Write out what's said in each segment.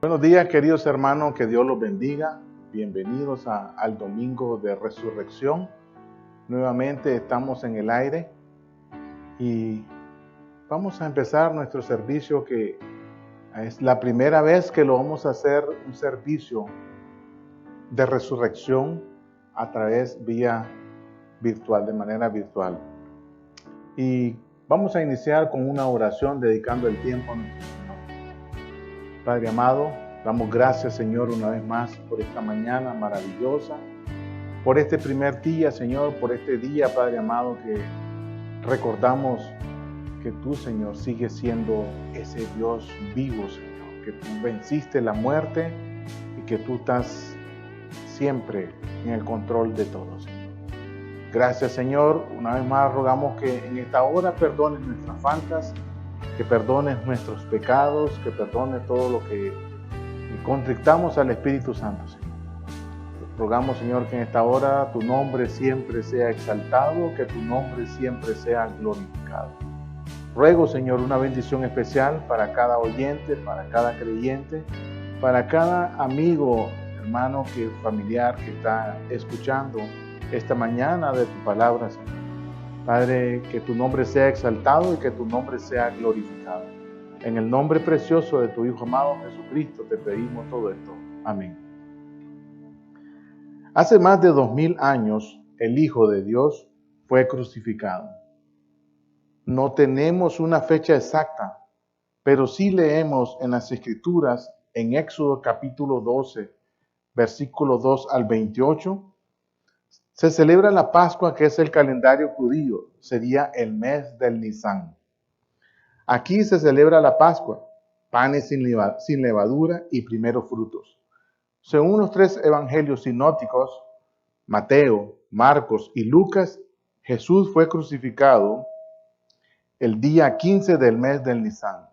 Buenos días, queridos hermanos, que Dios los bendiga. Bienvenidos al domingo de resurrección. Nuevamente estamos en el aire y vamos a empezar nuestro servicio, que es la primera vez que lo vamos a hacer, un servicio de resurrección a través vía virtual, de manera virtual. Y vamos a iniciar con una oración dedicando el tiempo a nuestro Señor. Padre amado, damos gracias, Señor, una vez más por esta mañana maravillosa, por este primer día, Señor, por este día, Padre amado, que recordamos que tú, Señor, sigues siendo ese Dios vivo, Señor, que tú venciste la muerte y que tú estás siempre en el control de todo, Señor. Gracias, Señor. Una vez más rogamos que en esta hora perdones nuestras faltas, que perdones nuestros pecados, que perdones todo lo que contrictamos al Espíritu Santo, Señor. Rogamos, Señor, que en esta hora tu nombre siempre sea exaltado, que tu nombre siempre sea glorificado. Ruego, Señor, una bendición especial para cada oyente, para cada creyente, para cada amigo, hermano, familiar que está escuchando esta mañana de tu palabra, Señor. Padre, que tu nombre sea exaltado y que tu nombre sea glorificado. En el nombre precioso de tu Hijo amado Jesucristo te pedimos todo esto. Amén. Hace más de 2000 años, el Hijo de Dios fue crucificado. No tenemos una fecha exacta, pero sí leemos en las Escrituras, en Éxodo capítulo 12, versículo 2 al 28, se celebra la Pascua, que es el calendario judío, sería el mes del Nisán. Aquí se celebra la Pascua, panes sin levadura y primeros frutos. Según los tres evangelios sinópticos, Mateo, Marcos y Lucas, Jesús fue crucificado el día 15 del mes del Nisán,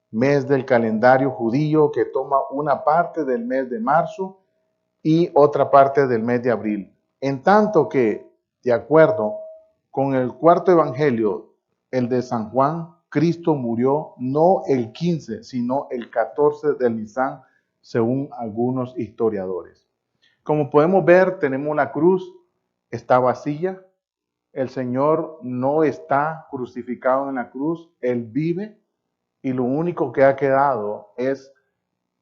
mes del calendario judío que toma una parte del mes de marzo y otra parte del mes de abril. En tanto que, de acuerdo con el cuarto evangelio, el de San Juan, Cristo murió no el 15, sino el 14 del Nisán, según algunos historiadores. Como podemos ver, tenemos la cruz, está vacía. El Señor no está crucificado en la cruz, Él vive, y lo único que ha quedado es,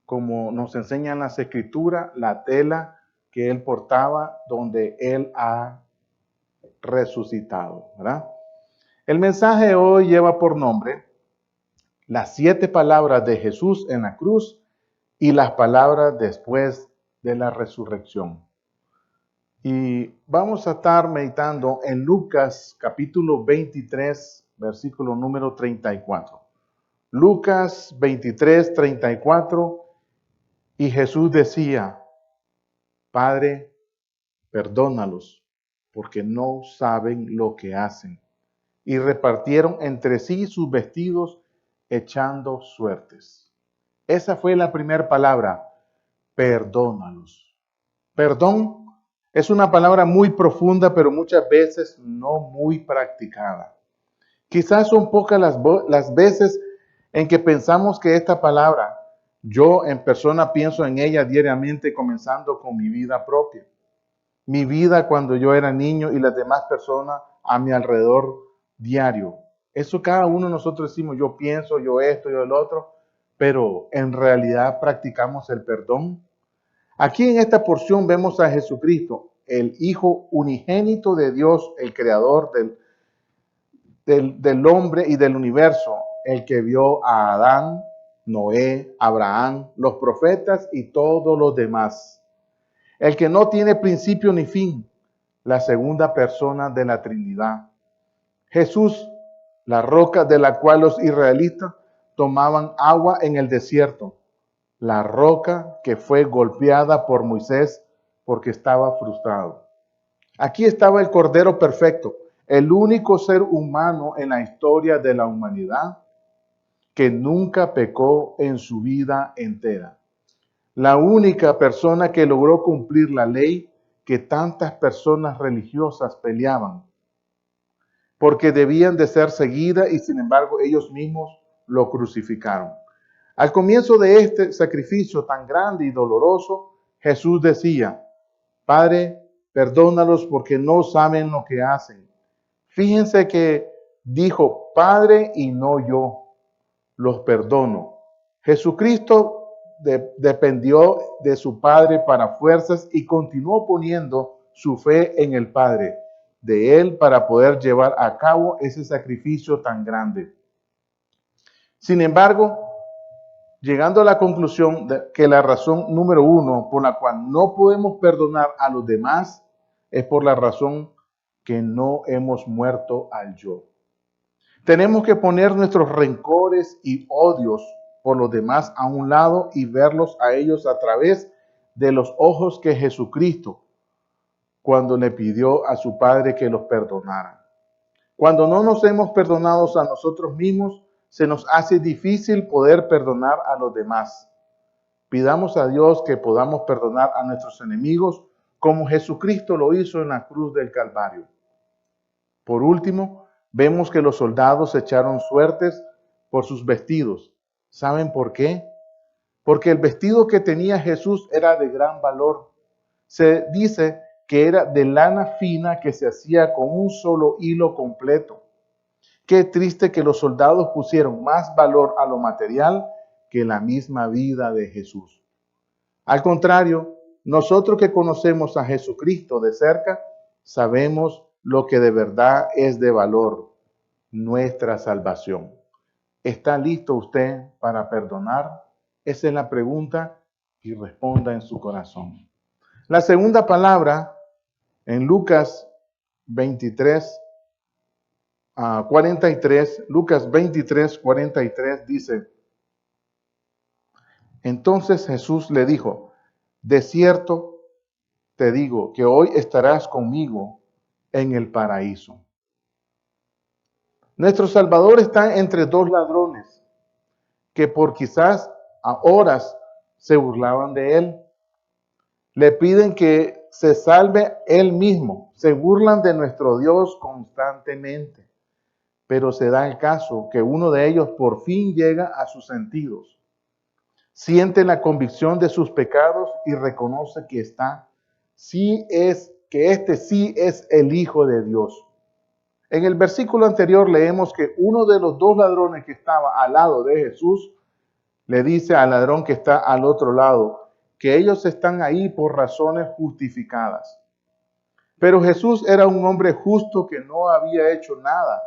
como nos enseñan las Escrituras, la tela que Él portaba, donde Él ha resucitado, ¿verdad? El mensaje de hoy lleva por nombre las 7 palabras de Jesús en la cruz y las palabras después de la resurrección. Y vamos a estar meditando en Lucas capítulo 23, versículo número 34. Lucas 23, 34, y Jesús decía: Padre, perdónalos, porque no saben lo que hacen. Y repartieron entre sí sus vestidos, echando suertes. Esa fue la primera palabra: perdónalos. Perdón es una palabra muy profunda, pero muchas veces no muy practicada. Quizás son pocas las veces en que pensamos que esta palabra, yo en persona pienso en ella diariamente, comenzando con mi vida propia. Mi vida cuando yo era niño y las demás personas a mi alrededor diario. Eso cada uno de nosotros decimos: yo pienso, yo esto, yo el otro, pero en realidad practicamos el perdón. Aquí en esta porción vemos a Jesucristo, el Hijo unigénito de Dios, el Creador del hombre y del universo, el que vio a Adán, Noé, Abraham, los profetas y todos los demás. El que no tiene principio ni fin, la segunda persona de la Trinidad. Jesús, la roca de la cual los israelitas tomaban agua en el desierto. La roca que fue golpeada por Moisés porque estaba frustrado. Aquí estaba el Cordero perfecto, el único ser humano en la historia de la humanidad que nunca pecó en su vida entera. La única persona que logró cumplir la ley que tantas personas religiosas peleaban, porque debían de ser seguidas, y sin embargo ellos mismos lo crucificaron. Al comienzo de este sacrificio tan grande y doloroso, Jesús decía: Padre, perdónalos porque no saben lo que hacen. Fíjense que dijo Padre y no yo, los perdono. Jesucristo dependió de su Padre para fuerzas y continuó poniendo su fe en el Padre de él para poder llevar a cabo ese sacrificio tan grande. Sin embargo, llegando a la conclusión de que la razón número uno por la cual no podemos perdonar a los demás es por la razón que no hemos muerto al yo. Tenemos que poner nuestros rencores y odios por los demás a un lado y verlos a ellos a través de los ojos que Jesucristo cuando le pidió a su Padre que los perdonara. Cuando no nos hemos perdonado a nosotros mismos, se nos hace difícil poder perdonar a los demás. Pidamos a Dios que podamos perdonar a nuestros enemigos como Jesucristo lo hizo en la cruz del Calvario. Por último, vemos que los soldados echaron suertes por sus vestidos. ¿Saben por qué? Porque el vestido que tenía Jesús era de gran valor. Se dice que era de lana fina que se hacía con un solo hilo completo. Qué triste que los soldados pusieron más valor a lo material que la misma vida de Jesús. Al contrario, nosotros que conocemos a Jesucristo de cerca, sabemos lo que de verdad es de valor, nuestra salvación. ¿Está listo usted para perdonar? Esa es la pregunta y responda en su corazón. La segunda palabra en Lucas 23, 43, Lucas 23, 43 dice: Entonces Jesús le dijo: De cierto te digo que hoy estarás conmigo en el paraíso. Nuestro Salvador está entre dos ladrones que por quizás a horas se burlaban de él. Le piden que se salve él mismo. Se burlan de nuestro Dios constantemente. Pero se da el caso que uno de ellos por fin llega a sus sentidos. Siente la convicción de sus pecados y reconoce que este sí es el Hijo de Dios. En el versículo anterior leemos que uno de los dos ladrones que estaba al lado de Jesús le dice al ladrón que está al otro lado que ellos están ahí por razones justificadas. Pero Jesús era un hombre justo que no había hecho nada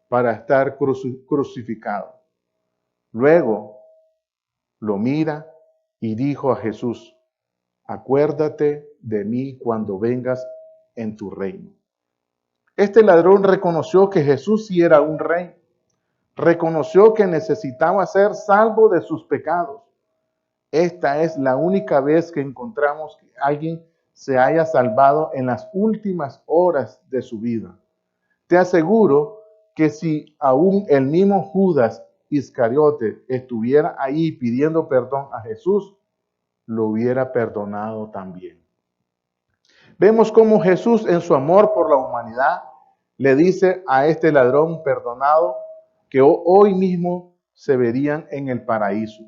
para estar crucificado. Luego lo mira y dijo a Jesús: Acuérdate de mí cuando vengas en tu reino. Este ladrón reconoció que Jesús sí era un rey. Reconoció que necesitaba ser salvo de sus pecados. Esta es la única vez que encontramos que alguien se haya salvado en las últimas horas de su vida. Te aseguro que si aún el mismo Judas Iscariote estuviera ahí pidiendo perdón a Jesús, lo hubiera perdonado también. Vemos cómo Jesús, en su amor por la humanidad, le dice a este ladrón perdonado que hoy mismo se verían en el paraíso.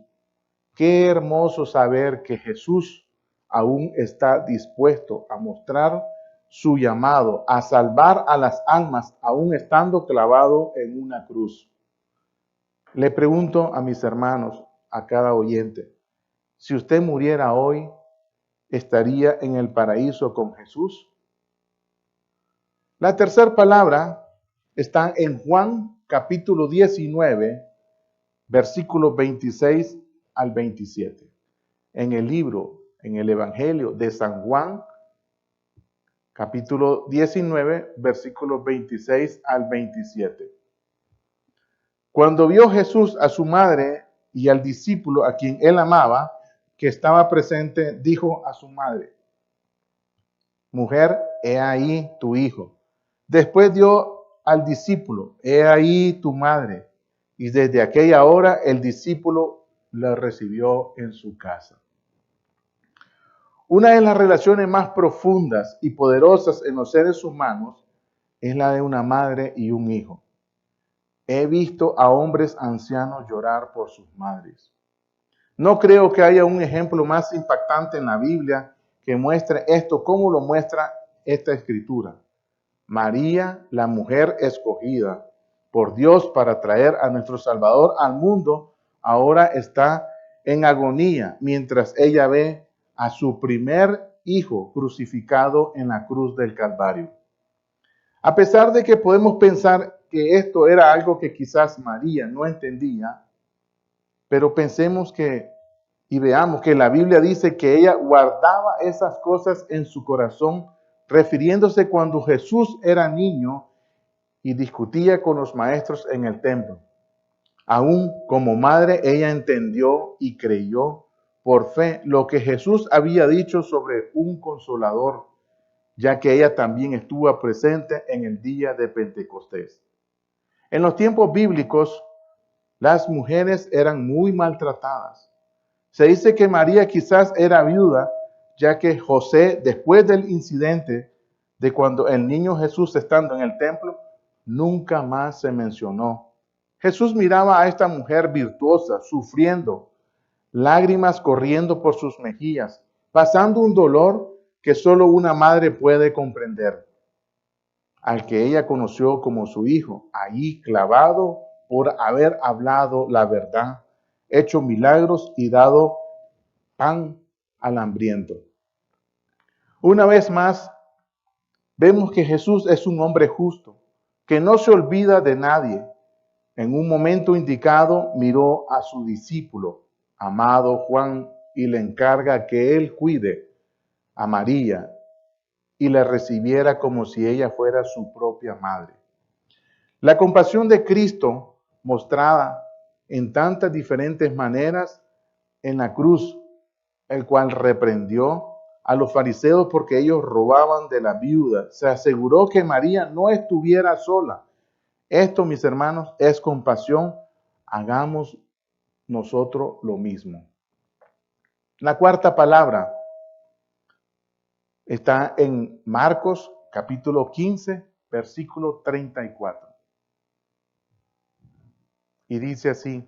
Qué hermoso saber que Jesús aún está dispuesto a mostrar su llamado a salvar a las almas, aún estando clavado en una cruz. Le pregunto a mis hermanos, a cada oyente, si usted muriera hoy, ¿estaría en el paraíso con Jesús? La tercera palabra está en Juan capítulo 19, versículos 26 al 27. En el Evangelio de San Juan, capítulo 19, versículos 26 al 27. Cuando vio Jesús a su madre y al discípulo a quien él amaba, que estaba presente, dijo a su madre: Mujer, he ahí tu hijo. Después dio al discípulo: He ahí tu madre. Y desde aquella hora el discípulo la recibió en su casa. Una de las relaciones más profundas y poderosas en los seres humanos es la de una madre y un hijo. He visto a hombres ancianos llorar por sus madres. No creo que haya un ejemplo más impactante en la Biblia que muestre esto, como lo muestra esta escritura. María, la mujer escogida por Dios para traer a nuestro Salvador al mundo, ahora está en agonía mientras ella ve a su primer hijo crucificado en la cruz del Calvario. A pesar de que podemos pensar que esto era algo que quizás María no entendía, pero pensemos que y veamos que la Biblia dice que ella guardaba esas cosas en su corazón, refiriéndose cuando Jesús era niño y discutía con los maestros en el templo. Aún como madre, ella entendió y creyó por fe lo que Jesús había dicho sobre un consolador, ya que ella también estuvo presente en el día de Pentecostés. En los tiempos bíblicos, las mujeres eran muy maltratadas. Se dice que María quizás era viuda, ya que José, después del incidente de cuando el niño Jesús estando en el templo, nunca más se mencionó. Jesús miraba a esta mujer virtuosa, sufriendo, lágrimas corriendo por sus mejillas, pasando un dolor que solo una madre puede comprender, al que ella conoció como su hijo, allí clavado por haber hablado la verdad, hecho milagros y dado pan al hambriento. Una vez más, vemos que Jesús es un hombre justo, que no se olvida de nadie. En un momento indicado miró a su discípulo, amado Juan, y le encarga que él cuide a María y la recibiera como si ella fuera su propia madre. La compasión de Cristo, mostrada en tantas diferentes maneras en la cruz, el cual reprendió a los fariseos porque ellos robaban de la viuda. Se aseguró que María no estuviera sola. Esto, mis hermanos, es compasión. Hagamos nosotros lo mismo. La cuarta palabra está en Marcos capítulo 15, versículo 34. Y dice así: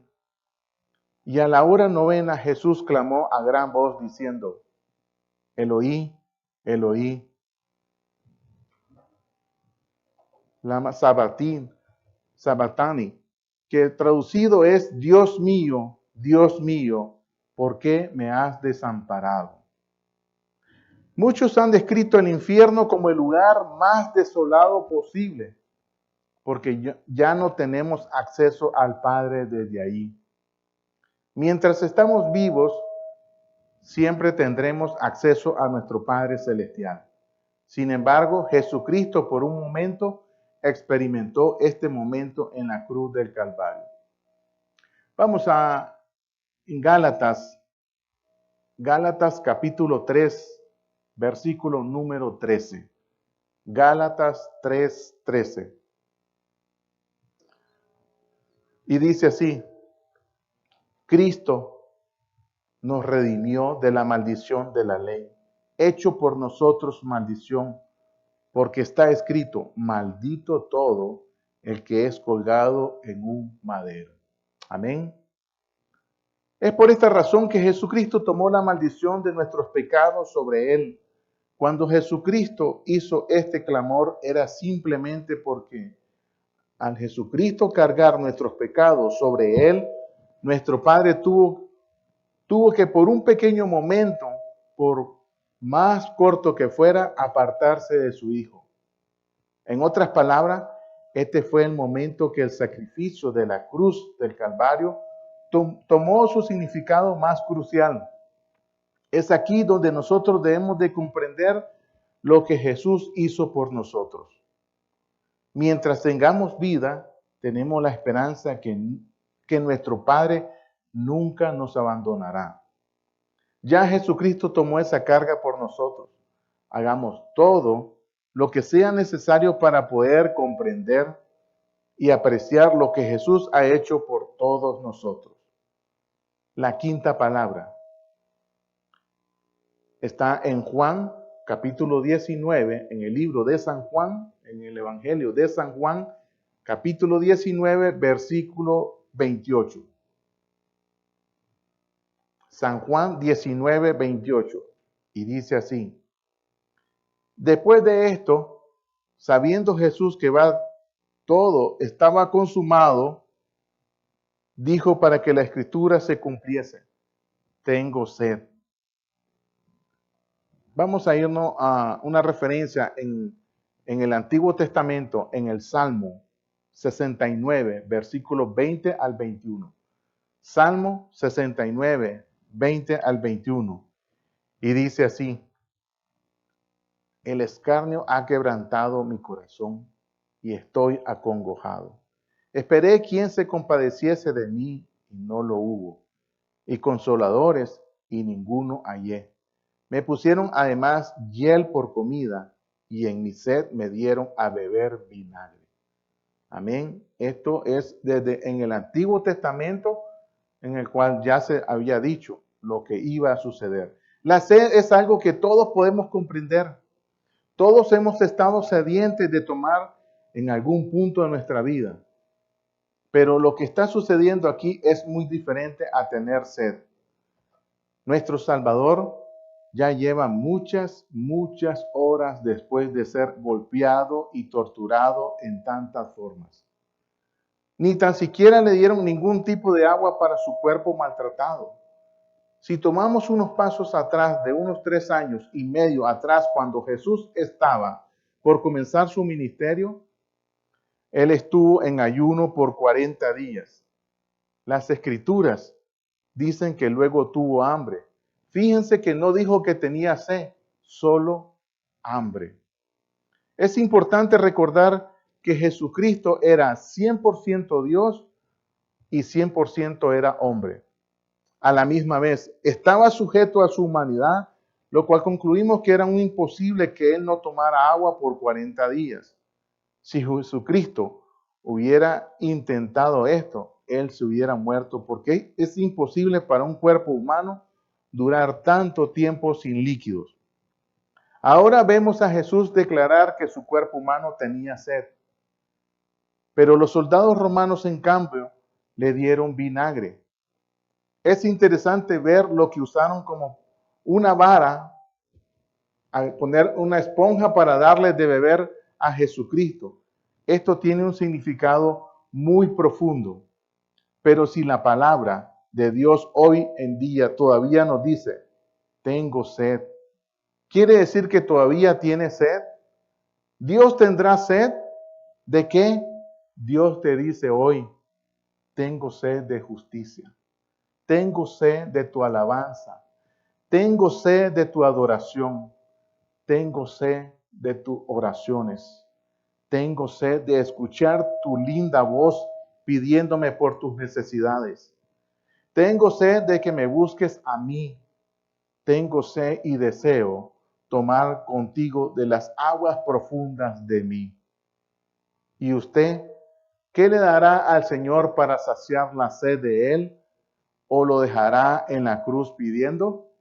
y a la hora novena Jesús clamó a gran voz diciendo: Eloí, Eloí, lama sabatani, que traducido es: Dios mío, ¿por qué me has desamparado? Muchos han descrito el infierno como el lugar más desolado posible, porque ya no tenemos acceso al Padre desde ahí. Mientras estamos vivos, siempre tendremos acceso a nuestro Padre Celestial. Sin embargo, Jesucristo por un momento experimentó este momento en la cruz del Calvario. Vamos a Gálatas capítulo 3, versículo número 13. Gálatas 3:13. Y dice así: Cristo nos redimió de la maldición de la ley, hecho por nosotros maldición, porque está escrito: maldito todo el que es colgado en un madero. Amén. Es por esta razón que Jesucristo tomó la maldición de nuestros pecados sobre él. Cuando Jesucristo hizo este clamor, era simplemente porque al Jesucristo cargar nuestros pecados sobre él, nuestro Padre tuvo que por un pequeño momento, por más corto que fuera, apartarse de su Hijo. En otras palabras, este fue el momento que el sacrificio de la cruz del Calvario tomó su significado más crucial. Es aquí donde nosotros debemos de comprender lo que Jesús hizo por nosotros. Mientras tengamos vida, tenemos la esperanza que nuestro Padre nunca nos abandonará. Ya Jesucristo tomó esa carga por nosotros. Hagamos todo lo que sea necesario para poder comprender y apreciar lo que Jesús ha hecho por todos nosotros. La quinta palabra está en Juan capítulo 19, en el libro de San Juan, en el Evangelio de San Juan, capítulo 19, versículo 28. San Juan 19:28. Y dice así: después de esto, sabiendo Jesús que todo estaba consumado, dijo para que la escritura se cumpliese: tengo sed. Vamos a irnos a una referencia en el Antiguo Testamento, en el Salmo 69, versículos 20 al 21. Salmo 69, 20 al 21. Y dice así: el escarnio ha quebrantado mi corazón y estoy acongojado. Esperé quien se compadeciese de mí y no lo hubo, y consoladores y ninguno hallé. Me pusieron además hiel por comida y en mi sed me dieron a beber vinagre. Amén. Esto es desde en el Antiguo Testamento, en el cual ya se había dicho lo que iba a suceder. La sed es algo que todos podemos comprender. Todos hemos estado sedientes de tomar en algún punto de nuestra vida. Pero lo que está sucediendo aquí es muy diferente a tener sed. Nuestro Salvador ya lleva muchas horas después de ser golpeado y torturado en tantas formas. Ni tan siquiera le dieron ningún tipo de agua para su cuerpo maltratado. Si tomamos unos pasos atrás, de unos 3 años y medio atrás, cuando Jesús estaba por comenzar su ministerio, Él estuvo en ayuno por 40 días. Las Escrituras dicen que luego tuvo hambre. Fíjense que no dijo que tenía sed, solo hambre. Es importante recordar que Jesucristo era 100% Dios y 100% era hombre. A la misma vez, estaba sujeto a su humanidad, lo cual concluimos que era un imposible que Él no tomara agua por 40 días. Si Jesucristo hubiera intentado esto, Él se hubiera muerto, porque es imposible para un cuerpo humano durar tanto tiempo sin líquidos. Ahora vemos a Jesús declarar que su cuerpo humano tenía sed. Pero los soldados romanos, en cambio, le dieron vinagre. Es interesante ver lo que usaron como una vara, al poner una esponja para darle de beber a Jesucristo. Esto tiene un significado muy profundo. Pero si la palabra de Dios hoy en día todavía nos dice: tengo sed, ¿quiere decir que todavía tiene sed? ¿Dios tendrá sed? ¿De qué? Dios te dice hoy: tengo sed de justicia. Tengo sed de tu alabanza. Tengo sed de tu adoración. Tengo sed de tus oraciones. Tengo sed de escuchar tu linda voz pidiéndome por tus necesidades. Tengo sed de que me busques a mí. Tengo sed y deseo tomar contigo de las aguas profundas de mí. ¿Y usted qué le dará al Señor para saciar la sed de Él? ¿O lo dejará en la cruz pidiendo?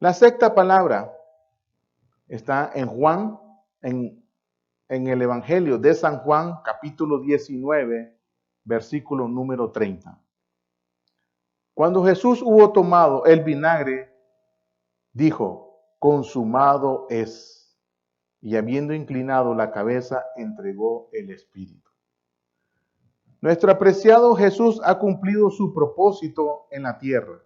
La sexta palabra está en Juan, en el Evangelio de San Juan, capítulo 19, versículo número 30. Cuando Jesús hubo tomado el vinagre, dijo: consumado es. Y habiendo inclinado la cabeza, entregó el Espíritu. Nuestro apreciado Jesús ha cumplido su propósito en la tierra.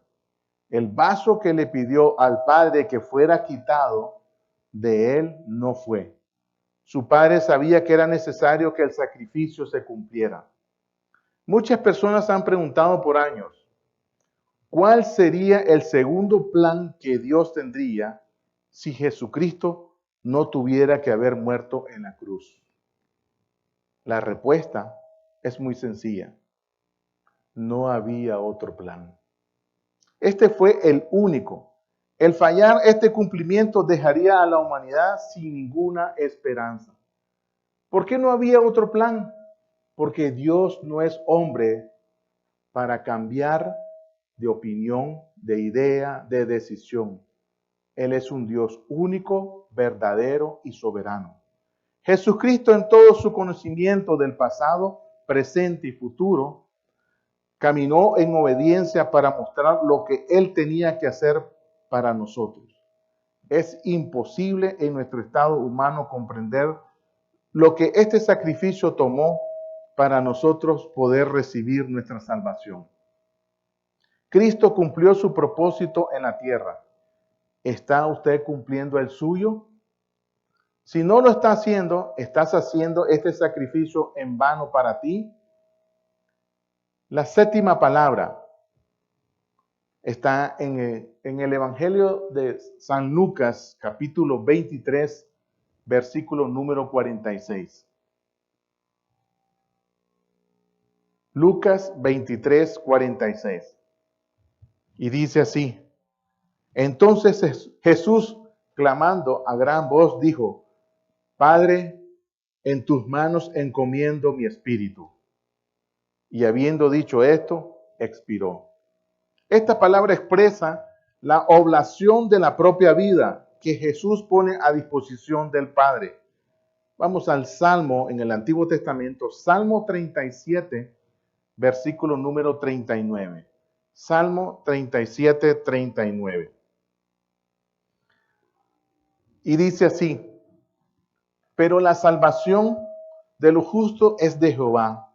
El vaso que le pidió al Padre que fuera quitado de él no fue. Su Padre sabía que era necesario que el sacrificio se cumpliera. Muchas personas han preguntado por años: ¿cuál sería el segundo plan que Dios tendría si Jesucristo no tuviera que haber muerto en la cruz? La respuesta es muy sencilla: no había otro plan. Este fue el único. El fallar este cumplimiento dejaría a la humanidad sin ninguna esperanza. ¿Por qué no había otro plan? Porque Dios no es hombre para cambiar de opinión, de idea, de decisión. Él es un Dios único, verdadero y soberano. Jesucristo, en todo su conocimiento del pasado, presente y futuro, caminó en obediencia para mostrar lo que Él tenía que hacer para nosotros. Es imposible en nuestro estado humano comprender lo que este sacrificio tomó para nosotros poder recibir nuestra salvación. Cristo cumplió su propósito en la tierra. ¿Está usted cumpliendo el suyo? Si no lo está haciendo, ¿estás haciendo este sacrificio en vano para ti? La séptima palabra está en el Evangelio de San Lucas, capítulo 23, versículo número 46. Lucas 23, 46. Y dice así: entonces Jesús, clamando a gran voz, dijo: Padre, en tus manos encomiendo mi espíritu. Y habiendo dicho esto, expiró. Esta palabra expresa la oblación de la propia vida que Jesús pone a disposición del Padre. Vamos al Salmo en el Antiguo Testamento, Salmo 37, versículo número 39. Salmo 37, 39. Y dice así: pero la salvación de los justos es de Jehová,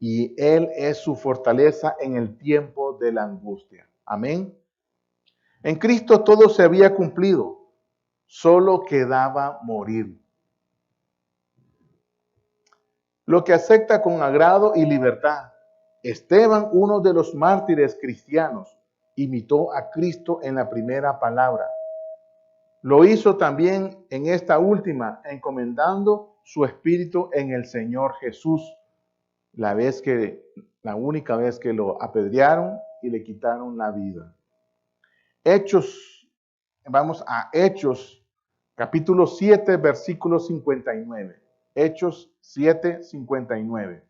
y Él es su fortaleza en el tiempo de la angustia. Amén. En Cristo todo se había cumplido, solo quedaba morir. Lo que acepta con agrado y libertad. Esteban, uno de los mártires cristianos, imitó a Cristo en la primera palabra. Lo hizo también en esta última, encomendando su espíritu en el Señor Jesús, la única vez que lo apedrearon y le quitaron la vida. Vamos a Hechos, capítulo 7, versículo 59. Hechos 7, 59.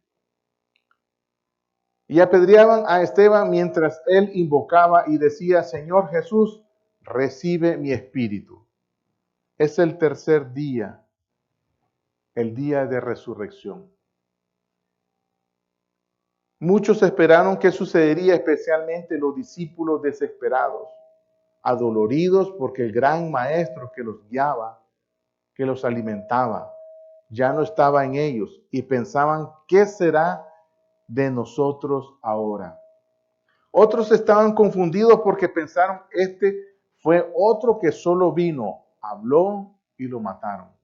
Y apedreaban a Esteban mientras él invocaba y decía: Señor Jesús, recibe mi espíritu. Es el tercer día, el día de resurrección. Muchos esperaron qué sucedería, especialmente los discípulos desesperados, adoloridos porque el gran maestro que los guiaba, que los alimentaba, ya no estaba en ellos y pensaban: ¿qué será de nosotros ahora? Otros estaban confundidos porque pensaron: este fue otro que solo vino, habló y lo mataron.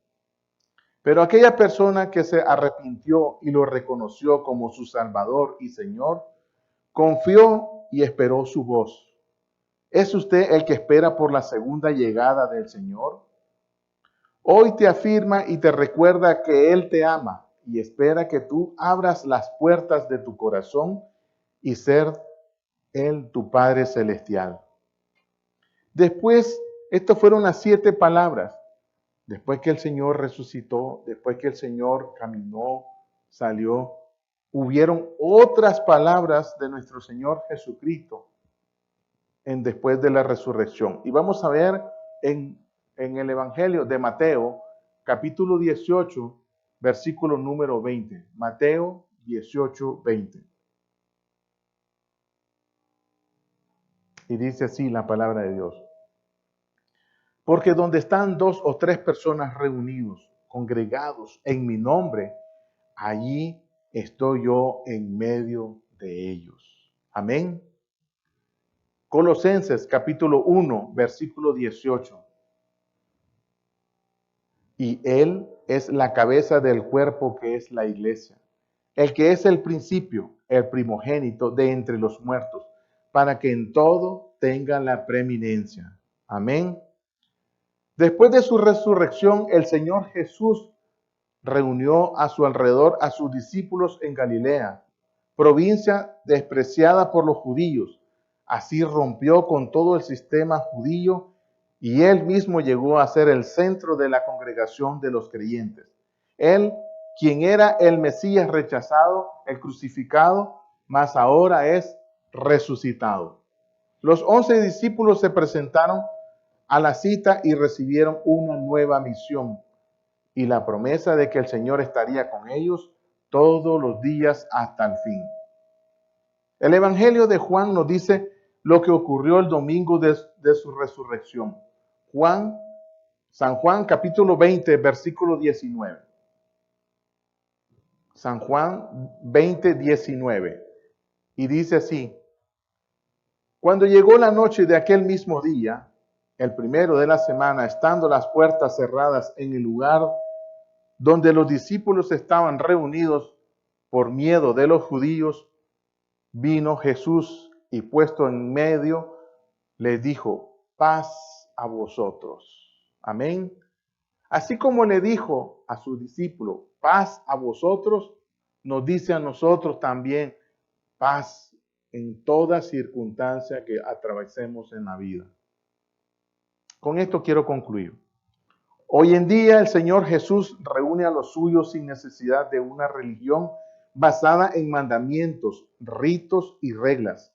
Pero aquella persona que se arrepintió y lo reconoció como su Salvador y Señor, confió y esperó su voz. ¿Es usted el que espera por la segunda llegada del Señor? Hoy te afirma y te recuerda que Él te ama y espera que tú abras las puertas de tu corazón y ser Él tu Padre Celestial. Después, estas fueron las 7 palabras. Después que el Señor resucitó, después que el Señor caminó, salió, hubieron otras palabras de nuestro Señor Jesucristo después de la resurrección. Y vamos a ver en el Evangelio de Mateo, capítulo 18, versículo número 20. Mateo 18, 20. Y dice así la palabra de Dios: porque donde están 2 o 3 personas reunidos, congregados en mi nombre, allí estoy yo en medio de ellos. Amén. Colosenses capítulo 1, versículo 18. Y Él es la cabeza del cuerpo que es la iglesia, el que es el principio, el primogénito de entre los muertos, para que en todo tenga la preeminencia. Amén. Después de su resurrección, el Señor Jesús reunió a su alrededor a sus discípulos en Galilea, provincia despreciada por los judíos. Así rompió con todo el sistema judío y él mismo llegó a ser el centro de la congregación de los creyentes. Él, quien era el Mesías rechazado, el crucificado, mas ahora es resucitado. Los 11 discípulos se presentaron a la cita y recibieron una nueva misión y la promesa de que el Señor estaría con ellos todos los días hasta el fin. El Evangelio de Juan nos dice lo que ocurrió el domingo de su resurrección. San Juan capítulo 20, versículo 19. San Juan 20, 19. Y dice así: cuando llegó la noche de aquel mismo día, el primero de la semana, estando las puertas cerradas en el lugar donde los discípulos estaban reunidos por miedo de los judíos, vino Jesús y puesto en medio, les dijo: paz a vosotros. Amén. Así como le dijo a sus discípulos, paz a vosotros, nos dice a nosotros también, paz en toda circunstancia que atravesemos en la vida. Con esto quiero concluir. Hoy en día el Señor Jesús reúne a los suyos sin necesidad de una religión basada en mandamientos, ritos y reglas.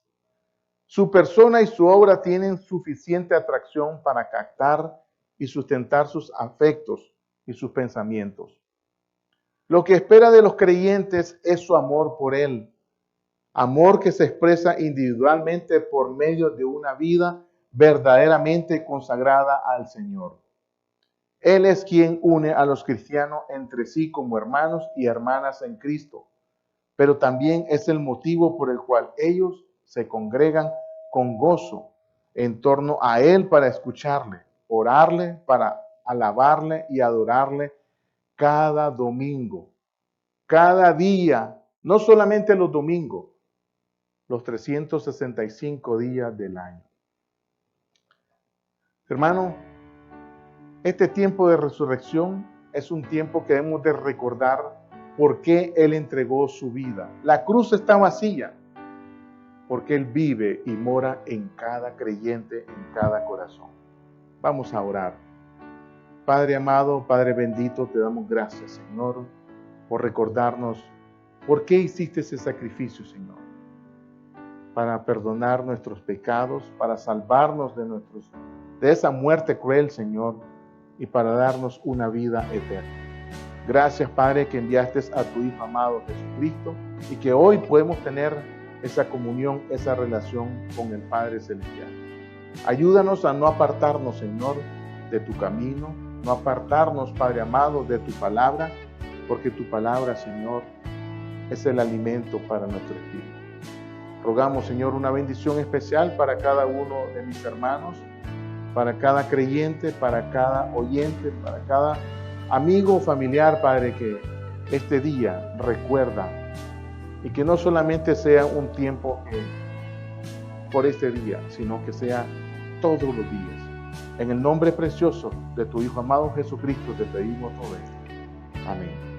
Su persona y su obra tienen suficiente atracción para captar y sustentar sus afectos y sus pensamientos. Lo que espera de los creyentes es su amor por Él. Amor que se expresa individualmente por medio de una vida verdaderamente consagrada al Señor. Él es quien une a los cristianos entre sí como hermanos y hermanas en Cristo, pero también es el motivo por el cual ellos se congregan con gozo en torno a Él para escucharle, orarle, para alabarle y adorarle cada domingo, cada día, no solamente los domingos, los 365 días del año. Hermano, este tiempo de resurrección es un tiempo que debemos de recordar por qué Él entregó su vida. La cruz está vacía porque Él vive y mora en cada creyente, en cada corazón. Vamos a orar. Padre amado, Padre bendito, te damos gracias, Señor, por recordarnos por qué hiciste ese sacrificio, Señor, para perdonar nuestros pecados, para salvarnos de esa muerte cruel, Señor, y para darnos una vida eterna. Gracias, Padre, que enviaste a tu Hijo amado Jesucristo y que hoy podemos tener esa comunión, esa relación con el Padre Celestial. Ayúdanos a no apartarnos, Señor, de tu camino, no apartarnos, Padre amado, de tu palabra, porque tu palabra, Señor, es el alimento para nuestro espíritu. Rogamos, Señor, una bendición especial para cada uno de mis hermanos, para cada creyente, para cada oyente, para cada amigo o familiar, Padre, que este día recuerda y que no solamente sea un tiempo por este día, sino que sea todos los días. En el nombre precioso de tu Hijo amado Jesucristo te pedimos todo esto. Amén.